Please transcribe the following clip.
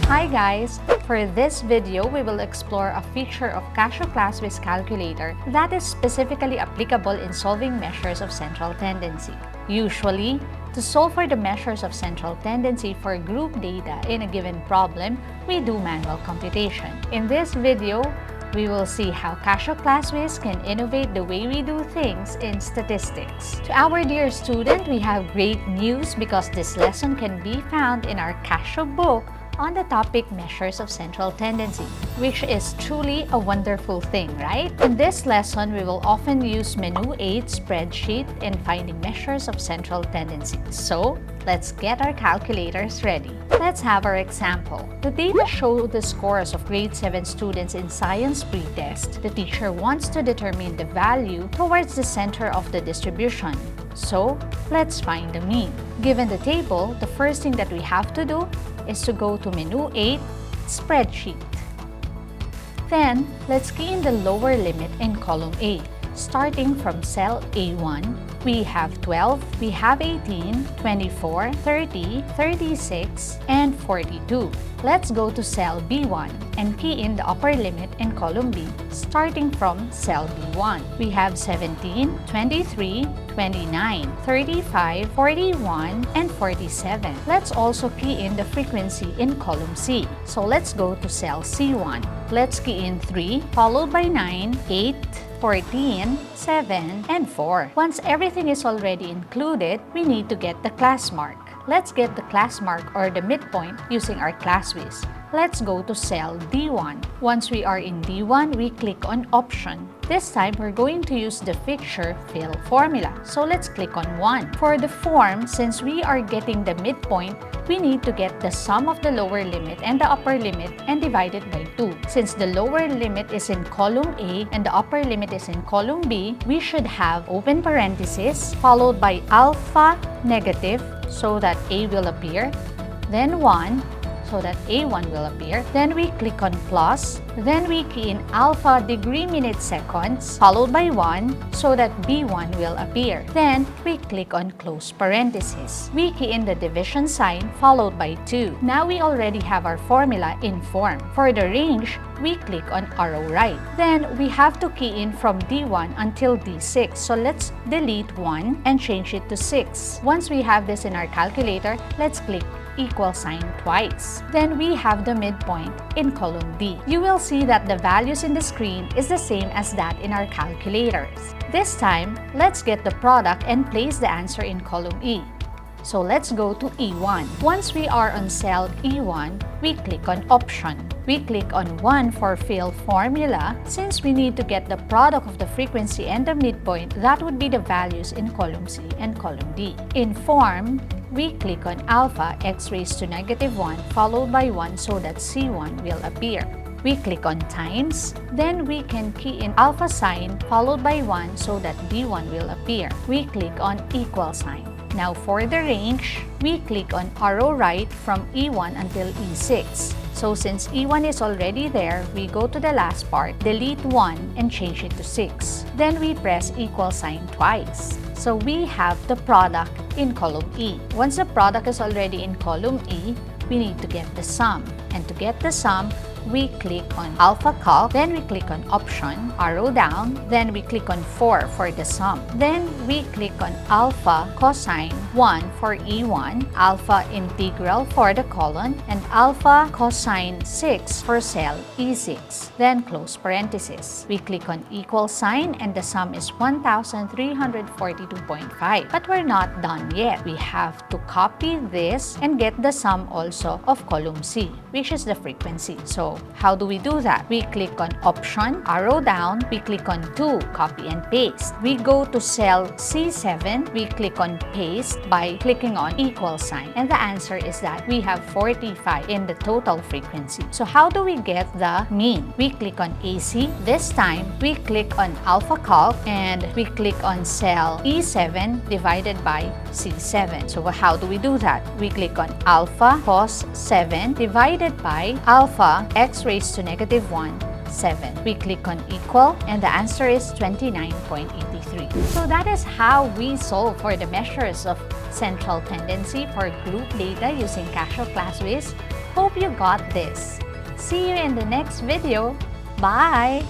Hi guys! For this video, we will explore a feature of Casio ClassWiz calculator that is specifically applicable in solving measures of central tendency. Usually, to solve for the measures of central tendency for group data in a given problem, we do manual computation. In this video, we will see how Casio ClassWiz can innovate the way we do things in statistics. To our dear student, we have great news because this lesson can be found in our Casio book on the topic measures of central tendency, which is truly a wonderful thing, right? In this lesson, we will often use Menu 8 spreadsheet in finding measures of central tendency. So, let's get our calculators ready. Let's have our example. The data show the scores of grade 7 students in science pretest. The teacher wants to determine the value towards the center of the distribution. So, let's find the mean. Given the table, the first thing that we have to do is to go to Menu 8, Spreadsheet. Then, let's key in the lower limit in column A. Starting from cell A1, we have 12, we have 18, 24, 30, 36, and 42. Let's go to cell B1 and key in the upper limit in column B, starting from cell B1. We have 17, 23, 29, 35, 41, and 47. Let's also key in the frequency in column C. So let's go to cell C1. Let's key in 3, followed by 9, 8, 14, 7, and 4. Once everything is already included, we need to get the class mark. Let's get the class mark or the midpoint using our ClassWiz. Let's go to cell D1. Once we are in D1, we click on Option. This time, we're going to use the Fixture Fill formula. So let's click on 1. For the form, since we are getting the midpoint, we need to get the sum of the lower limit and the upper limit and divide it by 2. Since the lower limit is in column A and the upper limit is in column B, we should have open parenthesis followed by alpha negative so that A will appear, then 1 so that A1 will appear. Then we click on plus. Then we key in alpha degree minute seconds followed by 1 so that B1 will appear. Then we click on close parenthesis. We key in the division sign followed by 2. Now we already have our formula in form. For the range, we click on arrow right. Then we have to key in from D1 until D6. So let's delete 1 and change it to 6. Once we have this in our calculator, let's click equal sign twice. Then we have the midpoint in column D. You will see that the values in the screen is the same as that in our calculators. This time, let's get the product and place the answer in column E. So let's go to E1. Once we are on cell E1, we click on Option. We click on 1 for fill formula. Since we need to get the product of the frequency and the midpoint, that would be the values in column C and column D. In form, we click on alpha x raised to negative 1 followed by 1 so that C1 will appear. We click on times, then we can key in alpha sign followed by 1 so that B1 will appear. We click on equal sign. Now for the range, we click on arrow right from E1 until E6. So since E1 is already there, we go to the last part, delete 1 and change it to 6. Then we press equal sign twice. So we have the product in column E. Once the product is already in column E, we need to get the sum. And to get the sum, we click on alpha calc, then we click on option, arrow down, then we click on 4 for the sum. Then we click on alpha cosine 1 for E1, alpha integral for the colon, and alpha cosine 6 for cell E6. Then close parenthesis. We click on equal sign and the sum is 1342.5. But we're not done yet. We have to copy this and get the sum also of column C, which is the frequency. So how do we do that? We click on Option, arrow down, we click on 2, copy and paste. We go to cell C7, we click on Paste by clicking on equal sign. And the answer is that we have 45 in the total frequency. So how do we get the mean? We click on AC. This time, we click on alpha calc and we click on cell E7 divided by C7. So how do we do that? We click on alpha cos 7 divided by alpha x raised to negative 1, 7. We click on equal and the answer is 29.83. So that is how we solve for the measures of central tendency for group data using Casio ClassWiz. Hope you got this. See you in the next video. Bye!